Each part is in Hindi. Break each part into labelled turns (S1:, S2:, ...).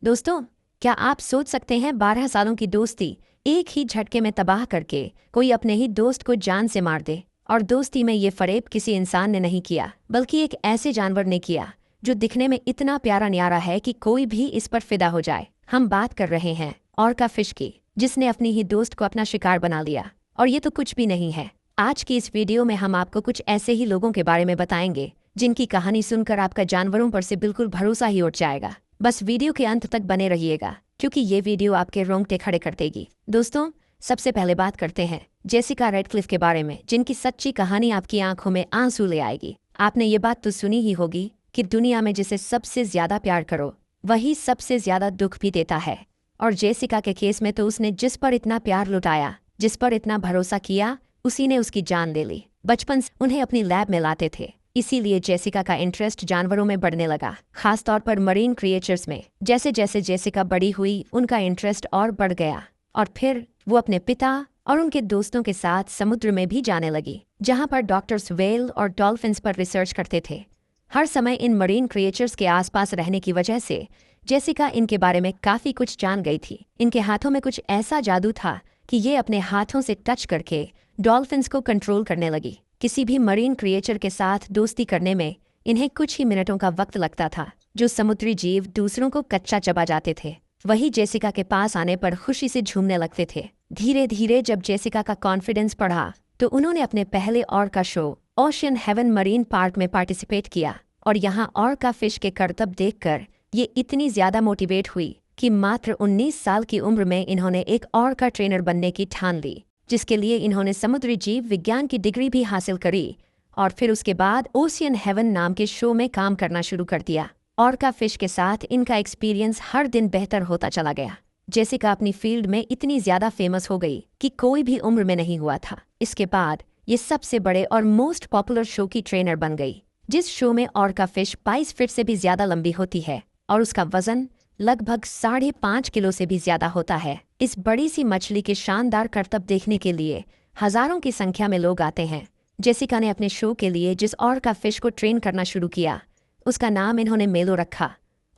S1: दोस्तों, क्या आप सोच सकते हैं 12 सालों की दोस्ती एक ही झटके में तबाह करके कोई अपने ही दोस्त को जान से मार दे। और दोस्ती में ये फरेब किसी इंसान ने नहीं किया बल्कि एक ऐसे जानवर ने किया जो दिखने में इतना प्यारा न्यारा है कि कोई भी इस पर फिदा हो जाए। हम बात कर रहे हैं ऑर्का फिश की, जिसने अपनी ही दोस्त को अपना शिकार बना लिया। और ये तो कुछ भी नहीं है। आज की इस वीडियो में हम आपको कुछ ऐसे ही लोगों के बारे में बताएंगे जिनकी कहानी सुनकर आपका जानवरों पर से बिल्कुल भरोसा ही उठ जाएगा। बस वीडियो के अंत तक बने रहिएगा क्योंकि ये वीडियो आपके रोंगटे खड़े कर देगी। दोस्तों, सबसे पहले बात करते हैं जेसिका रेडक्लिफ के बारे में, जिनकी सच्ची कहानी आपकी आंखों में आंसू ले आएगी। आपने ये बात तो सुनी ही होगी कि दुनिया में जिसे सबसे ज्यादा प्यार करो वही सबसे ज्यादा दुख भी देता है। और जेसिका के केस में तो उसने जिस पर इतना प्यार लुटाया, जिस पर इतना भरोसा किया, उसी ने उसकी जान ले ली। बचपन से उन्हें अपनी लैब में लाते थे, इसीलिए जेसिका का इंटरेस्ट जानवरों में बढ़ने लगा, खासतौर पर मरीन क्रिएचर्स में। जैसे जैसे जेसिका बड़ी हुई उनका इंटरेस्ट और बढ़ गया और फिर वो अपने पिता और उनके दोस्तों के साथ समुद्र में भी जाने लगी, जहां पर डॉक्टर्स व्हेल और डॉल्फिन्स पर रिसर्च करते थे। हर समय इन मरीन क्रिएचर्स के आसपास रहने की वजह से जेसिका इनके बारे में काफी कुछ जान गई थी। इनके हाथों में कुछ ऐसा जादू था कि ये अपने हाथों से टच करके डॉल्फिन्स को कंट्रोल करने लगी। किसी भी मरीन क्रिएचर के साथ दोस्ती करने में इन्हें कुछ ही मिनटों का वक्त लगता था। जो समुद्री जीव दूसरों को कच्चा चबा जाते थे, वही जेसिका के पास आने पर खुशी से झूमने लगते थे। धीरे धीरे जब जेसिका का कॉन्फिडेंस बढ़ा तो उन्होंने अपने पहले orca show ocean haven marine park में पार्टिसिपेट किया। और यहाँ ऑर्का फिश के करतब देखकर ये इतनी ज्यादा मोटिवेट हुई कि मात्र 19 साल की उम्र में इन्होंने एक ऑर्का ट्रेनर बनने की ठान ली, जिसके लिए इन्होंने समुद्री जीव विज्ञान की डिग्री भी हासिल करी। और फिर उसके बाद ओशियन हेवन नाम के शो में काम करना शुरू कर दिया। ऑर्का फिश के साथ इनका एक्सपीरियंस हर दिन बेहतर होता चला गया। जेसिका अपनी फील्ड में इतनी ज्यादा फेमस हो गई कि कोई भी उम्र में नहीं हुआ था। इसके बाद ये सबसे बड़े और मोस्ट पॉपुलर शो की ट्रेनर बन गई, जिस शो में ऑर्का फिश 22 फीट से भी ज्यादा लंबी होती है और उसका वजन लगभग 5.5 किलो से भी ज्यादा होता है। इस बड़ी सी मछली के शानदार करतब देखने के लिए हजारों की संख्या में लोग आते हैं। जेसिका ने अपने शो के लिए जिस ऑर्का फिश को ट्रेन करना शुरू किया, उसका नाम इन्होंने मेलो रखा।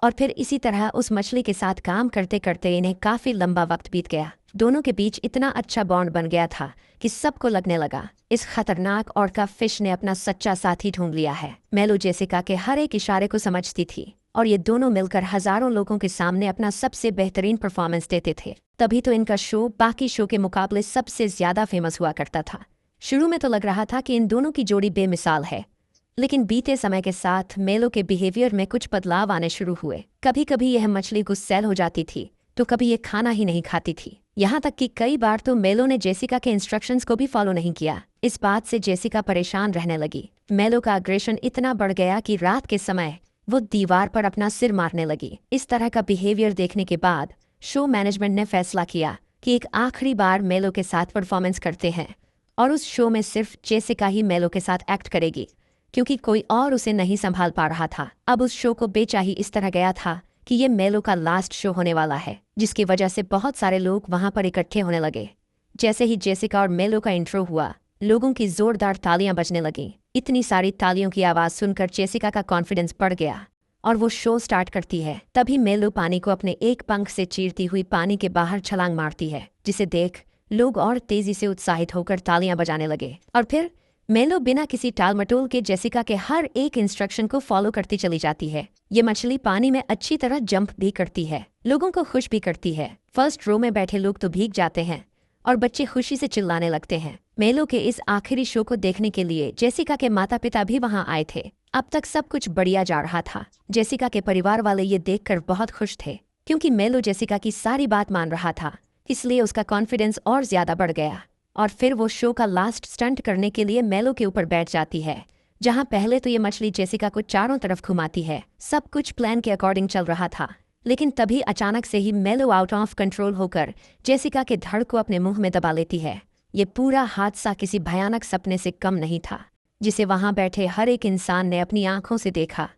S1: और फिर इसी तरह उस मछली के साथ काम करते करते इन्हें काफी लंबा वक्त बीत गया। दोनों के बीच इतना अच्छा बॉन्ड बन गया था कि सबको लगने लगा इस खतरनाक ऑर्का फिश ने अपना सच्चा साथी ढूंढ लिया है। मेलो जेसिका के हर एक इशारे को समझती थी और ये दोनों मिलकर हजारों लोगों के सामने अपना सबसे बेहतरीन परफॉर्मेंस देते थे। तभी तो इनका शो बाकी शो के मुकाबले सबसे ज्यादा फेमस हुआ करता था। शुरू में तो लग रहा था कि इन दोनों की जोड़ी बेमिसाल है, लेकिन बीते समय के साथ मेलो के बिहेवियर में कुछ बदलाव आने शुरू हुए। कभी कभी यह मछली गुस्सैल हो जाती थी तो कभी ये खाना ही नहीं खाती थी। यहाँ तक कि कई बार तो मेलो ने जेसिका के इंस्ट्रक्शंस को भी फॉलो नहीं किया। इस बात से जेसिका परेशान रहने लगी। मेलो का अग्रेशन इतना बढ़ गया कि रात के समय वो दीवार पर अपना सिर मारने लगी। इस तरह का बिहेवियर देखने के बाद शो मैनेजमेंट ने फैसला किया कि एक आखिरी बार मेलो के साथ परफॉर्मेंस करते हैं और उस शो में सिर्फ जेसिका ही मेलो के साथ एक्ट करेगी, क्योंकि कोई और उसे नहीं संभाल पा रहा था। अब उस शो को बेचाही इस तरह गया था कि ये मेलो का लास्ट शो होने वाला है, जिसकी वजह से बहुत सारे लोग वहां पर इकट्ठे होने लगे। जैसे ही जेसिका और मेलो का इंट्रो हुआ, लोगों की जोरदार तालियां बजने लगीं। इतनी सारी तालियों की आवाज सुनकर जेसिका का कॉन्फिडेंस बढ़ गया और वो शो स्टार्ट करती है। तभी मेलो पानी को अपने एक पंख से चीरती हुई पानी के बाहर छलांग मारती है, जिसे देख लोग और तेजी से उत्साहित होकर तालियां बजाने लगे। और फिर मेलो बिना किसी टाल मटोल के जेसिका के हर एक इंस्ट्रक्शन को फॉलो करती चली जाती है। ये मछली पानी में अच्छी तरह जंप भी करती है, लोगों को खुश भी करती है। फर्स्ट रो में बैठे लोग तो भीग जाते हैं और बच्चे खुशी से चिल्लाने लगते हैं। मेलो के इस आखिरी शो को देखने के लिए जेसिका के माता पिता भी वहां आए थे। अब तक सब कुछ बढ़िया जा रहा था। जेसिका के परिवार वाले ये देखकर बहुत खुश थे, क्योंकि मेलो जेसिका की सारी बात मान रहा था, इसलिए उसका कॉन्फिडेंस और ज्यादा बढ़ गया। और फिर वो शो का लास्ट स्टंट करने के लिए मेलो के ऊपर बैठ जाती है, जहां पहले तो ये मछली जेसिका को चारों तरफ घुमाती है। सब कुछ प्लान के अकॉर्डिंग चल रहा था, लेकिन तभी अचानक से ही मेलो आउट ऑफ कंट्रोल होकर जेसिका के धड़ को अपने मुंह में दबा लेती है। ये पूरा हादसा किसी भयानक सपने से कम नहीं था, जिसे वहां बैठे हर एक इंसान ने अपनी आंखों से देखा।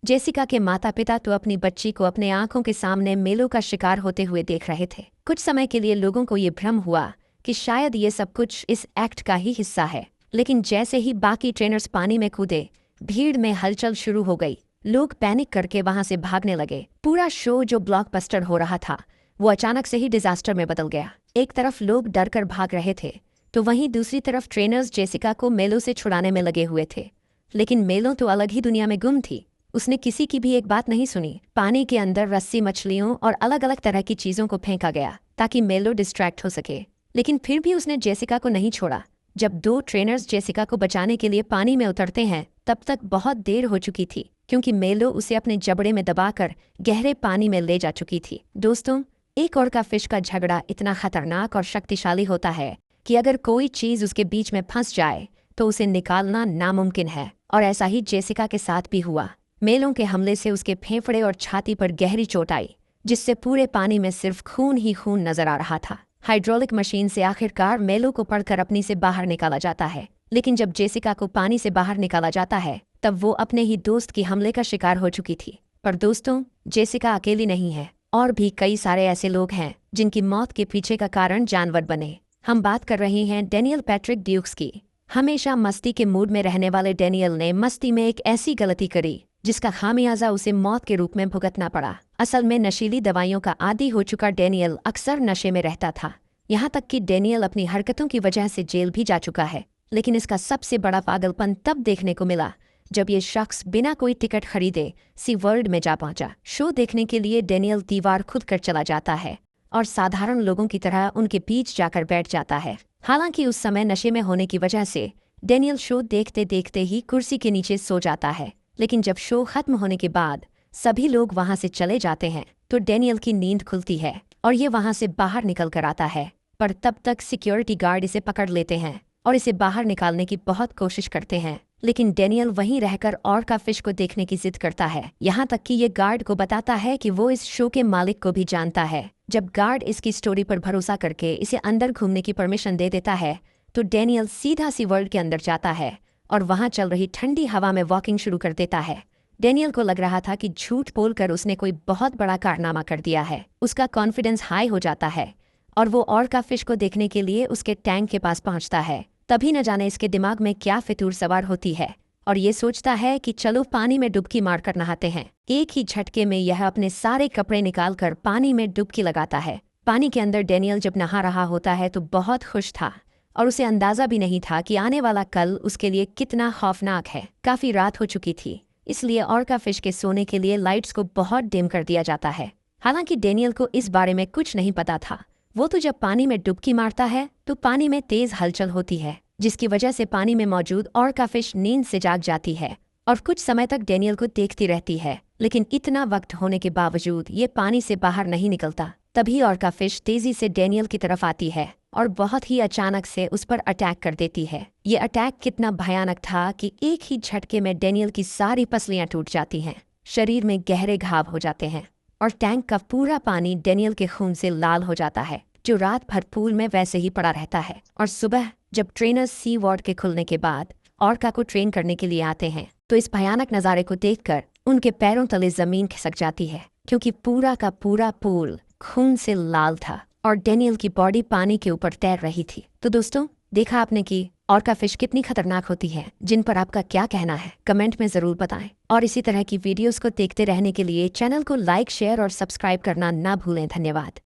S1: जेसिका के माता पिता तो अपनी बच्ची को अपने आंखों के सामने मेलो का शिकार होते हुए देख रहे थे। कुछ समय के लिए लोगों को ये भ्रम हुआ कि शायद ये सब कुछ इस एक्ट का ही हिस्सा है, लेकिन जैसे ही बाकी ट्रेनर्स पानी में कूदे, भीड़ में हलचल शुरू हो गई। लोग पैनिक करके वहां से भागने लगे। पूरा शो जो ब्लॉकबस्टर हो रहा था वो अचानक से ही डिजास्टर में बदल गया। एक तरफ लोग डर कर भाग रहे थे तो वहीं दूसरी तरफ ट्रेनर्स जेसिका को मेलो से छुड़ाने में लगे हुए थे। लेकिन मेलो तो अलग ही दुनिया में गुम थी। उसने किसी की भी एक बात नहीं सुनी। पानी के अंदर रस्सी, मछलियों और अलग अलग तरह की चीजों को फेंका गया ताकि मेलो डिस्ट्रैक्ट हो सके। लेकिन फिर भी उसने जेसिका को नहीं छोड़ा। जब दो ट्रेनर्स जेसिका को बचाने के लिए पानी में उतरते हैं तब तक बहुत देर हो चुकी थी, क्योंकि मेलो उसे अपने जबड़े में दबाकर गहरे पानी में ले जा चुकी थी। दोस्तों, एक ऑर्का फिश का झगड़ा इतना खतरनाक और शक्तिशाली होता है कि अगर कोई चीज उसके बीच में फंस जाए तो उसे निकालना नामुमकिन है। और ऐसा ही जेसिका के साथ भी हुआ। मेलों के हमले से उसके फेफड़े और छाती पर गहरी चोट आई, जिससे पूरे पानी में सिर्फ खून ही खून नजर आ रहा था। हाइड्रोलिक मशीन से आखिरकार मेलो को पकड़कर अपनी से बाहर निकाला जाता है। लेकिन जब जेसिका को पानी से बाहर निकाला जाता है तब वो अपने ही दोस्त की हमले का शिकार हो चुकी थी। पर दोस्तों, जेसिका अकेली नहीं है, और भी कई सारे ऐसे लोग हैं जिनकी मौत के पीछे का कारण जानवर बने। हम बात कर रहे हैं डेनियल पैट्रिक ड्यूक्स की। हमेशा मस्ती के मूड में रहने वाले डेनियल ने मस्ती में एक ऐसी गलती करी जिसका खामियाजा उसे मौत के रूप में भुगतना पड़ा। असल में नशीली दवाइयों का आदी हो चुका डेनियल अक्सर नशे में रहता था। यहाँ तक कि डेनियल अपनी हरकतों की वजह से जेल भी जा चुका है। लेकिन इसका सबसे बड़ा पागलपन तब देखने को मिला जब ये शख्स बिना कोई टिकट खरीदे सी वर्ल्ड में जा पहुंचा। शो देखने के लिए डेनियल दीवार खुद कर चला जाता है और साधारण लोगों की तरह उनके बीच जाकर बैठ जाता है। हालांकि उस समय नशे में होने की वजह से डेनियल शो देखते देखते ही कुर्सी के नीचे सो जाता है। लेकिन जब शो खत्म होने के बाद सभी लोग वहां से चले जाते हैं तो डेनियल की नींद खुलती है और ये वहां से बाहर निकल कर आता है। पर तब तक सिक्योरिटी गार्ड इसे पकड़ लेते हैं और इसे बाहर निकालने की बहुत कोशिश करते हैं। लेकिन डेनियल वहीं रहकर ऑर्का फिश को देखने की जिद करता है। यहाँ तक कि ये गार्ड को बताता है कि वो इस शो के मालिक को भी जानता है। जब गार्ड इसकी स्टोरी पर भरोसा करके इसे अंदर घूमने की परमिशन दे देता है तो डेनियल सीधा सी वर्ल्ड के अंदर जाता है और वहां चल रही ठंडी हवा में वॉकिंग शुरू कर देता है। डेनियल को लग रहा था कि झूठ बोलकर उसने कोई बहुत बड़ा कारनामा कर दिया है। उसका कॉन्फिडेंस हाई हो जाता है और वो ऑर्का फिश को देखने के लिए उसके टैंक के पास पहुंचता है। तभी न जाने इसके दिमाग में क्या फितूर सवार होती है और ये सोचता है कि चलो पानी में डुबकी मारकर नहाते हैं। एक ही झटके में यह अपने सारे कपड़े निकालकर पानी में डुबकी लगाता है। पानी के अंदर डेनियल जब नहा रहा होता है तो बहुत खुश था और उसे अंदाजा भी नहीं था कि आने वाला कल उसके लिए कितना खौफनाक है। काफी रात हो चुकी थी, इसलिए ऑर्का फिश के सोने के लिए लाइट्स को बहुत डिम कर दिया जाता है। हालांकि डेनियल को इस बारे में कुछ नहीं पता था। वो तो जब पानी में डुबकी मारता है तो पानी में तेज हलचल होती है, जिसकी वजह से पानी में मौजूद ऑर्का फिश नींद से जाग जाती है और कुछ समय तक डेनियल को देखती रहती है। लेकिन इतना वक्त होने के बावजूद ये पानी से बाहर नहीं निकलता। तभी ऑर्का फिश तेजी से डेनियल की तरफ आती है और बहुत ही अचानक से उस पर अटैक कर देती है। ये अटैक कितना भयानक था कि एक ही झटके में डेनियल की सारी पसलियां टूट जाती हैं, शरीर में गहरे घाव हो जाते हैं और टैंक का पूरा पानी डेनियल के खून से लाल हो जाता है, जो रात भर पूल में वैसे ही पड़ा रहता है। और सुबह जब ट्रेनर्स सी वार्ड के खुलने के बाद ऑर्का को ट्रेन करने के लिए आते हैं तो इस भयानक नज़ारे को देखकर उनके पैरों तले जमीन खिसक जाती है, क्योंकि पूरा का पूरा पूल खून से लाल था और डेनियल की बॉडी पानी के ऊपर तैर रही थी। तो दोस्तों, देखा आपने कि ऑर्का फिश कितनी खतरनाक होती है। जिन पर आपका क्या कहना है कमेंट में जरूर बताएं और इसी तरह की वीडियोस को देखते रहने के लिए चैनल को लाइक, शेयर और सब्सक्राइब करना ना भूलें। धन्यवाद।